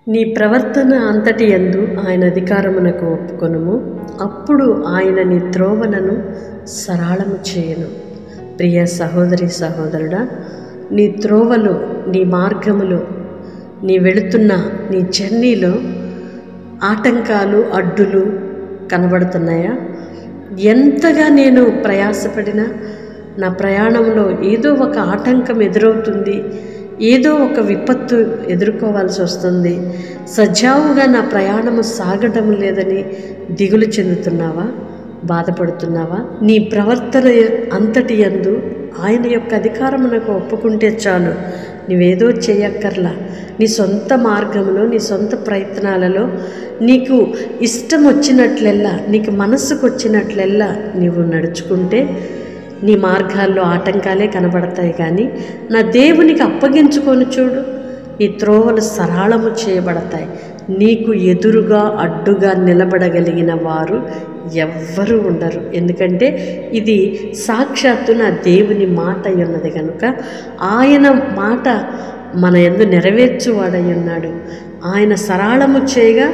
నీ ప్రవర్తన అంతటి యందు ఆయన అధికారమునకు ఒప్పుకొనుము, అప్పుడు ఆయన నీ త్రోవలను సరళము చేయును. ప్రియ సహోదరి సహోదరుడా, నీ త్రోవలు, నీ మార్గములు, నీ వెళుతున్న నీ జర్నీలో ఆటంకాలు, అడ్డులు కనబడుతున్నాయా? ఎంతగా నేను ప్రయాసపడినా నా ప్రయాణంలో ఏదో ఒక ఆటంకం ఎదురవుతుంది, ఏదో ఒక విపత్తు ఎదుర్కోవాల్సి వస్తుంది, సజావుగా నా ప్రయాణము సాగడం లేదని దిగులు చెందుతున్నావా? బాధపడుతున్నావా? నీ ప్రవర్తన అంతటి యందు ఆయన యొక్క అధికారమునకు ఒప్పుకుంటే చాలు. నువ్వేదో చేయక్కర్లా. నీ సొంత మార్గంలో, నీ సొంత ప్రయత్నాలలో నీకు ఇష్టం వచ్చినట్లెల్లా, నీకు మనస్సుకు వచ్చినట్లెల్లా నీవు నడుచుకుంటే నీ మార్గాల్లో ఆటంకాలే కనబడతాయి. కానీ నా దేవునికి అప్పగించుకొని చూడు, ఈ త్రోవలు సరళము చేయబడతాయి. నీకు ఎదురుగా అడ్డుగా నిలబడగలిగిన వారు ఎవ్వరూ ఉండరు. ఎందుకంటే ఇది సాక్షాత్తు నా దేవుని మాట ఉన్నది కనుక ఆయన మాట మన యందు నెరవేర్చువాడై ఉన్నాడు. ఆయన సరళము చేయగా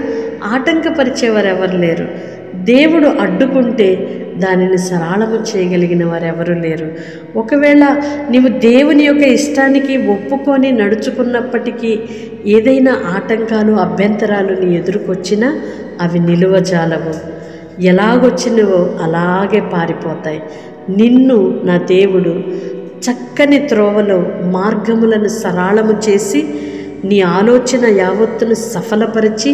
ఆటంకపరిచేవారు ఎవరు లేరు. దేవుడు అడ్డుకుంటే దానిని సరళము చేయగలిగిన వారు ఎవరు లేరు. ఒకవేళ నీవు దేవుని యొక్క ఇష్టానికి ఒప్పుకొని నడుచుకున్నప్పటికీ ఏదైనా ఆటంకాలు, అభ్యంతరాలు నీ ఎదురుకొచ్చినా అవి నిలువజాలవు. ఎలాగొచ్చినవో అలాగే పారిపోతాయి. నిన్ను నా దేవుడు చక్కని త్రోవలో మార్గములను సరళము చేసి నీ ఆలోచన యావత్తును సఫలపరిచి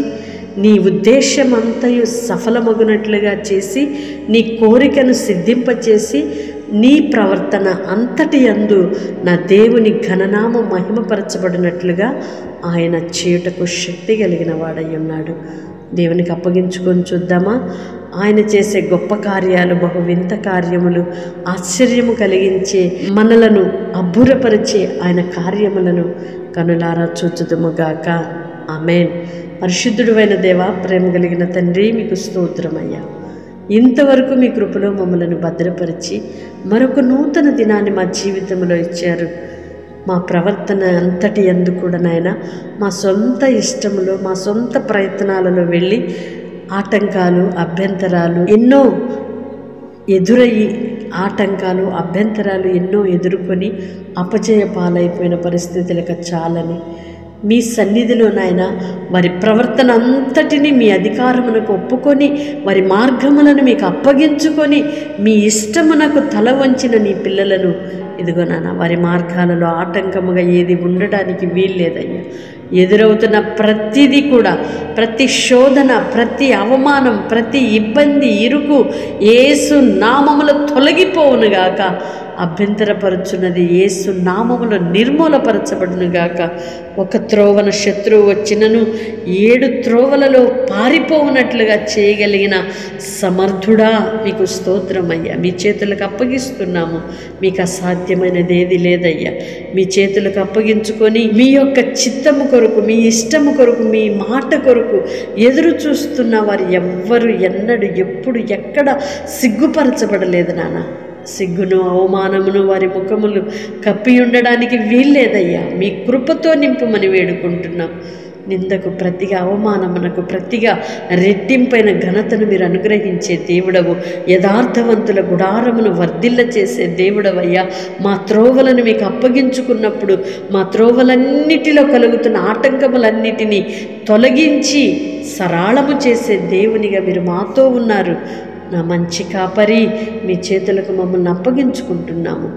నీ ఉద్దేశమంతయు సఫలమగునట్లుగా చేసి నీ కోరికను సిద్ధింపచేసి నీ ప్రవర్తన అంతటి యందు నా దేవుని ఘననామం మహిమపరచబడినట్లుగా ఆయన చేయుటకు శక్తి కలిగిన వాడై ఉన్నాడు. దేవునికి అప్పగించుకొని చూద్దామా? ఆయన చేసే గొప్ప కార్యాలు, బహు వింత కార్యములు, ఆశ్చర్యము కలిగించే, మనలను అబ్బురపరిచే ఆయన కార్యములను కనులారా చూచుదుముగాక. ఆమేన్. పరిశుద్ధుడైన దేవా, ప్రేమ కలిగిన తండ్రి, మీకు స్తోత్రమయ్యా. ఇంతవరకు మీ కృపలో మమ్మలను భద్రపరిచి మరొక నూతన దినాన్ని మా జీవితంలో ఇచ్చారు. మా ప్రవర్తన అంతటి యందు కూడా నాయన, మా సొంత ఇష్టములో, మా సొంత ప్రయత్నాలలో వెళ్ళి ఆటంకాలు, అభ్యంతరాలు ఎన్నో ఎదురయ్యి, ఆటంకాలు, అభ్యంతరాలు ఎన్నో ఎదుర్కొని అపజయ పాలైపోయిన పరిస్థితులకు చాలని మీ సన్నిధిలో నాయన వారి ప్రవర్తన అంతటిని మీ అధికారమునకు ఒప్పుకొని వారి మార్గములను మీకు అప్పగించుకొని మీ ఇష్టమునకు తల వంచిన నీ పిల్లలను ఇదిగో నాన్న, వారి మార్గాలలో ఆటంకముగా ఏది ఉండడానికి వీల్లేదయ్యా. ఎదురవుతున్న ప్రతిదీ కూడా, ప్రతి శోధన, ప్రతి అవమానం, ప్రతి ఇబ్బంది, ఇరుకు యేసు నామములో తొలగిపోవునుగాక. అభ్యంతరపరచున్నది యేసు నామములో నిర్మూలపరచబడునుగాక. ఒక త్రోవన శత్రువు వచ్చినను 7 త్రోవలలో పారిపోవునట్లుగా చేయగలిగిన సమర్థుడా, మీకు స్తోత్రమయ్యా. మీ చేతులకు అప్పగిస్తున్నాము. మీకు అసాధ్యమైనది ఏది లేదయ్యా. మీ చేతులకు అప్పగించుకొని మీ యొక్క చిత్తము కొరకు, మీ ఇష్టము కొరకు, మీ మాట కొరకు ఎదురు చూస్తున్న వారు ఎవ్వరు ఎన్నడూ ఎప్పుడు ఎక్కడ సిగ్గుపరచబడలేదు నాన్న. సిగ్గును, అవమానమును వారి ముఖములు కప్పి ఉండడానికి వీల్లేదయ్యా. మీ కృపతో నింపుమని వేడుకుంటున్నాం. నిందకు ప్రతిగా, అవమానమునకు ప్రతిగా రెట్టింపైన ఘనతను మీరు అనుగ్రహించే దేవుడవు. యథార్థవంతుల గుడారమును వర్ధిల్ల చేసే దేవుడవయ్యా. మా త్రోవలను మీకు అప్పగించుకున్నప్పుడు మా త్రోవలన్నిటిలో కలుగుతున్న ఆటంకములన్నిటినీ తొలగించి సరళము చేసే దేవునిగా మీరు మాతో ఉన్నారు. నా మంచి కాపరి, మీ చేతులకు మమ్మల్ని అప్పగించుకుంటున్నాము.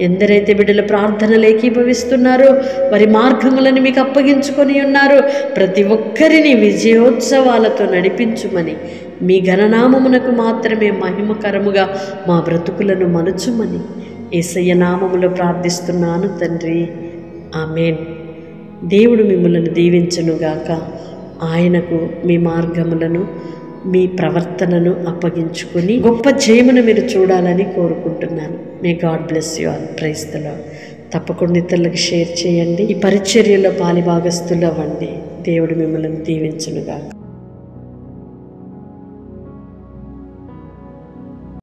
ఎందరైతే బిడ్డలు ప్రార్థనలు ఏకీభవిస్తున్నారో వారి మార్గములను మీకు అప్పగించుకొని ఉన్నారో ప్రతి ఒక్కరిని విజయోత్సవాలతో నడిపించుమని, మీ ఘననామమునకు మాత్రమే మహిమకరముగా మా బ్రతుకులను మలుచుమని యేసయ్య నామములో ప్రార్థిస్తున్నాను తండ్రి. ఆమేన్. దేవుడు మిమ్మల్ని దీవించునుగాక. ఆయనకు మీ మార్గములను, మీ ప్రవర్తనను అప్పగించుకొని గొప్ప జయమును మీరు చూడాలని కోరుకుంటున్నాను. May God bless you all. Praise the Lord. తప్పకుండా ఇతరులకు షేర్ చేయండి. ఈ పరిచర్యలో పాలిభాగస్తులు అవ్వండి. దేవుడు మిమ్మల్ని దీవించునుగాక.